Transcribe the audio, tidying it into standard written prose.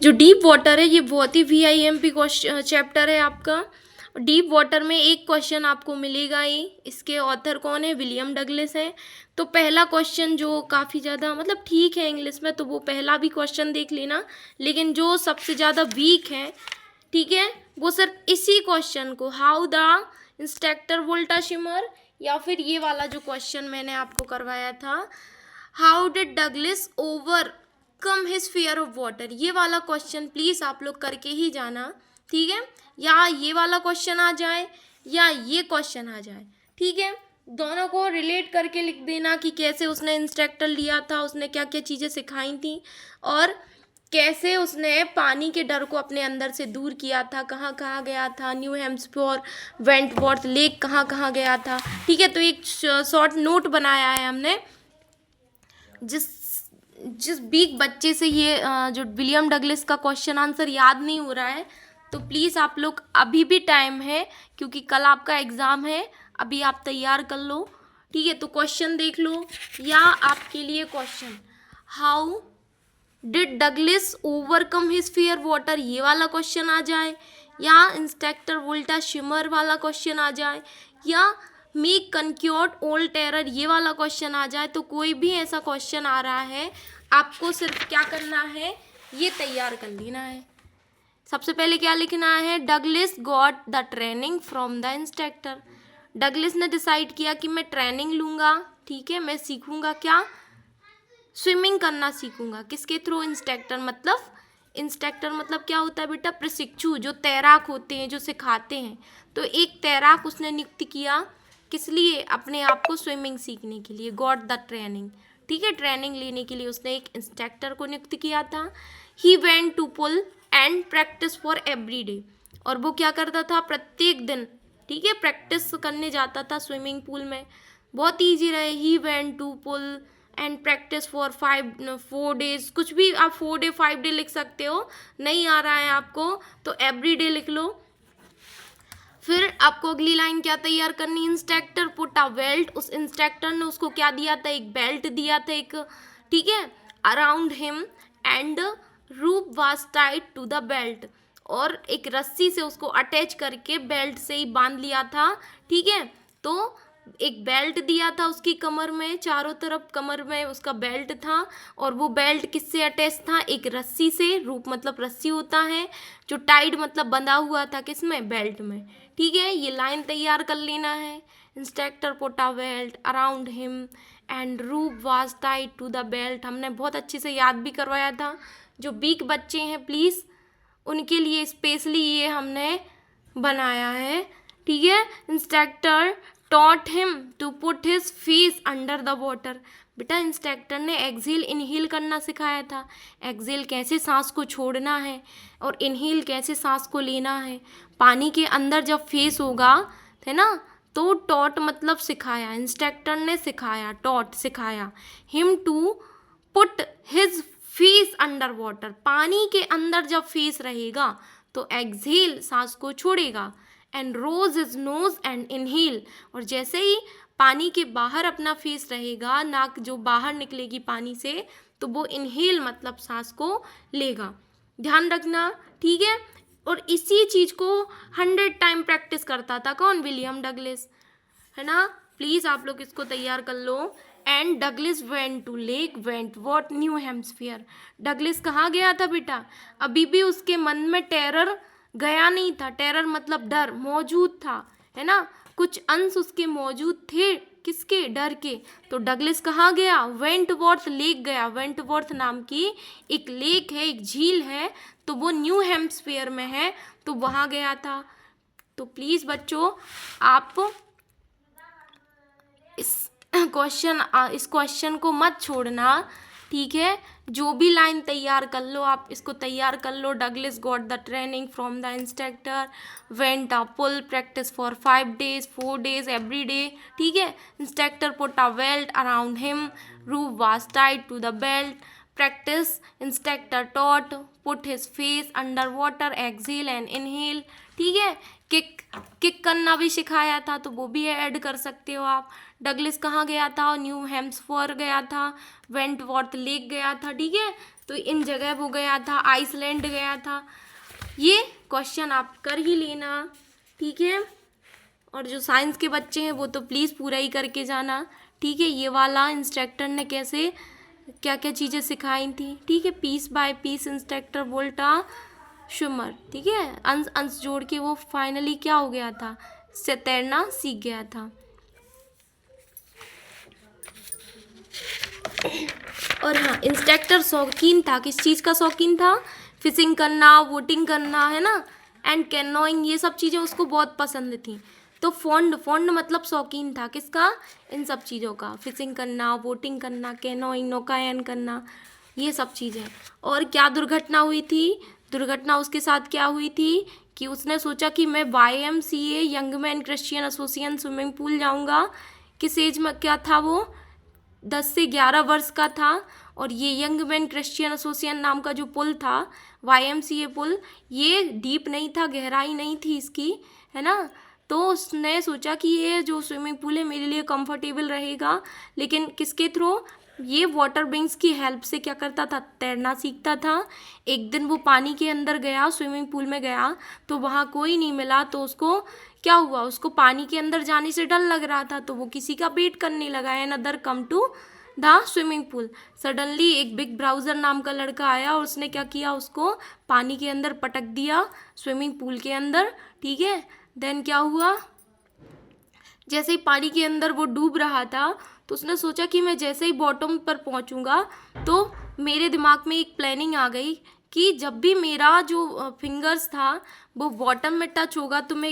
जो deep water है ये बहुत ही VIMP क्वेश्चन चैप्टर है आपका। डीप वाटर में एक क्वेश्चन आपको मिलेगा ही। इसके ऑथर कौन है? विलियम डगलस है। तो पहला क्वेश्चन जो काफ़ी ज़्यादा मतलब ठीक है इंग्लिश में, तो वो पहला भी क्वेश्चन देख लेना, लेकिन जो सबसे ज़्यादा वीक है, ठीक है, वो सिर्फ इसी क्वेश्चन को, हाउ द इंस्ट्रक्टर वोल्टा शिमर, या फिर ये वाला जो क्वेश्चन मैंने आपको करवाया था, how did Douglas over come his fear of water, ये वाला क्वेश्चन प्लीज़ आप लोग करके ही जाना, ठीक है। या ये वाला क्वेश्चन आ जाए या ये क्वेश्चन आ जाए, ठीक है, दोनों को रिलेट करके लिख देना कि कैसे उसने इंस्ट्रक्टर लिया था, उसने क्या क्या चीज़ें सिखाई थी, और कैसे उसने पानी के डर को अपने अंदर से दूर किया था, कहाँ कहाँ गया था, न्यू हैम्सफोर, वेंटवर्थ लेक कहाँ कहाँ गया था, ठीक है। तो एक शॉर्ट नोट बनाया है हमने। जिस जिस वीक बच्चे से ये जो विलियम डगलस का क्वेश्चन आंसर याद नहीं हो रहा है, तो प्लीज़ आप लोग, अभी भी टाइम है क्योंकि कल आपका एग्ज़ाम है, अभी आप तैयार कर लो, ठीक है। तो क्वेश्चन देख लो, या आपके लिए question, how did Douglas overcome his fear water, ये वाला क्वेश्चन आ जाए, या इंस्ट्रक्टर वोल्टा शिमर वाला क्वेश्चन आ जाए, या मेक कनक्योर्ड ओल्ड टेरर, ये वाला क्वेश्चन आ जाए, तो कोई भी ऐसा क्वेश्चन आ रहा है, आपको सिर्फ क्या करना है, ये तैयार कर लेना है। सबसे पहले क्या लिखना है, Douglas got the training from the instructor. Douglas ने डिसाइड किया कि मैं ट्रेनिंग लूँगा, ठीक है, मैं सीखूँगा क्या, स्विमिंग करना सीखूंगा, किसके थ्रू, इंस्ट्रक्टर मतलब क्या होता है बेटा, प्रशिक्षु, जो तैराक होते हैं, जो सिखाते हैं। तो एक तैराक उसने नियुक्त किया, किस लिए, अपने आप को स्विमिंग सीखने के लिए, गॉट द ट्रेनिंग, ठीक है, ट्रेनिंग लेने के लिए उसने एक इंस्ट्रक्टर को नियुक्त किया था। He went to pool and practice for every day, और वो क्या करता था, प्रत्येक दिन, ठीक है, प्रैक्टिस करने जाता था स्विमिंग पूल में। बहुत ईजी रहे, he went to pool and practice for 4 days, कुछ भी आप 4 डे 5 डे लिख सकते हो, नहीं आ रहा है आपको तो एवरी डे लिख लो। फिर आपको अगली लाइन क्या तैयार करनी, इंस्ट्रक्टर पुट अ बेल्ट, उस इंस्ट्रक्टर ने उसको क्या दिया था, एक बेल्ट दिया था एक, ठीक है, around him, and rope was tied to the belt, और एक रस्सी से उसको अटैच करके बेल्ट से ही बांध लिया था, ठीक है। तो एक बेल्ट दिया था उसकी कमर में, चारों तरफ कमर में उसका बेल्ट था, और वो बेल्ट किससे अटैच था, एक रस्सी से, रूप मतलब रस्सी होता है, जो टाइड मतलब बंधा हुआ था किसमें, बेल्ट में, ठीक है। ये लाइन तैयार कर लेना है, instructor put a belt around him and rope was tied to the belt, हमने बहुत अच्छे से याद भी करवाया था। जो वीक बच्चे हैं प्लीज़ उनके लिए स्पेशली ये हमने बनाया है, ठीक है। Instructor taught him to put his face under the water, बेटा इंस्ट्रक्टर ने एक्सेल इनहेल करना सिखाया था, एक्सेल कैसे सांस को छोड़ना है और इनहेल कैसे सांस को लेना है, पानी के अंदर जब फेस होगा, है ना, तो टॉट मतलब सिखाया, इंस्ट्रक्टर ने सिखाया, टॉट सिखाया, him to put his face under water, पानी के अंदर जब फेस रहेगा तो एक्सहेल सांस को छोड़ेगा, and rose is nose and inhale, और जैसे ही पानी के बाहर अपना फेस रहेगा, नाक जो बाहर निकलेगी पानी से, तो वो इनहेल मतलब सांस को लेगा, ध्यान रखना, ठीक है। और इसी चीज़ को 100 टाइम प्रैक्टिस करता था कौन, विलियम डगलस, है ना। प्लीज़ आप लोग इसको तैयार कर लो। And Douglas went to Lake Wentworth New Hampshire, Douglas कहाँ गया था बेटा, अभी भी उसके मन में टेरर गया नहीं था, टेरर मतलब डर मौजूद था, है ना, कुछ अंश उसके मौजूद थे, किसके, डर के। तो डगलस कहाँ गया, वेंटवर्थ लेक गया, वेंटवर्थ नाम की एक लेक है, एक झील है, तो वो न्यू हैम्सफेयर में है, तो वहाँ गया था। तो प्लीज़ बच्चों आप इस क्वेश्चन को मत छोड़ना, ठीक है। जो भी लाइन तैयार कर लो आप इसको तैयार कर लो, Douglas got the training from the instructor, went a pool practice for 5 days 4 days every day, ठीक है। Instructor put a belt around him, rope was tied to the belt, practice instructor taught, put his face under water, exhale and inhale, ठीक है। Kick kick करना भी सिखाया था, तो वो भी ऐड कर सकते हो आप। डगलस कहाँ गया था, न्यू हैम्सफोर गया था, वेंटवर्थ लेक गया था, ठीक है। तो इन जगह वो गया था, आइसलैंड गया था। ये क्वेश्चन आप कर ही लेना, ठीक है। और जो साइंस के बच्चे हैं वो तो प्लीज़ पूरा ही करके जाना, ठीक है। ये वाला इंस्ट्रक्टर ने कैसे क्या क्या चीज़ें सिखाई थी, ठीक है। पीस बाय पीस इंस्ट्रक्टर वोल्टा शुमर, ठीक है। अंश अंश जोड़ के वो फाइनली क्या हो गया था, से तैरना सीख गया था। और हाँ, इंस्ट्रक्टर शौकीन था, किस चीज़ का शौकीन था, फिशिंग करना, बोटिंग करना, है ना, एंड कैनोइंग, ये सब चीज़ें उसको बहुत पसंद थी। तो फॉन्ड मतलब शौकीन था किसका, इन सब चीज़ों का, फिशिंग करना, बोटिंग करना, कैनोइंग नौकायन करना, ये सब चीज़ें। और क्या दुर्घटना हुई थी, दुर्घटना उसके साथ क्या हुई थी कि उसने सोचा कि मैं YMCA young man Christian association swimming pool जाऊंगा। किस एज में क्या था वो, 10 से 11 वर्ष का था। और ये यंग मैन क्रिश्चियन एसोसिएशन नाम का जो पुल था, YMCA पुल, ये डीप नहीं था, गहराई नहीं थी इसकी, है ना। तो उसने सोचा कि ये जो स्विमिंग पूल है मेरे लिए कंफर्टेबल रहेगा, लेकिन किसके थ्रू, ये वाटर विंग्स की हेल्प से क्या करता था, तैरना सीखता था। एक दिन वो पानी के अंदर गया, स्विमिंग पूल में गया, तो वहाँ कोई नहीं मिला। तो उसको क्या हुआ, उसको पानी के अंदर जाने से डर लग रहा था, तो वो किसी का वेट करने लगा, and other come to the swimming pool. Suddenly एक बिग ब्राउज़र नाम का लड़का आया और उसने क्या किया, उसको पानी के अंदर पटक दिया, स्विमिंग पूल के अंदर, ठीक है। देन क्या हुआ, जैसे ही पानी के अंदर वो डूब रहा था, तो उसने सोचा कि मैं जैसे ही बॉटम पर पहुंचूंगा, तो मेरे दिमाग में एक प्लानिंग आ गई कि जब भी मेरा जो फिंगर्स था वो बॉटम में टच होगा तो मैं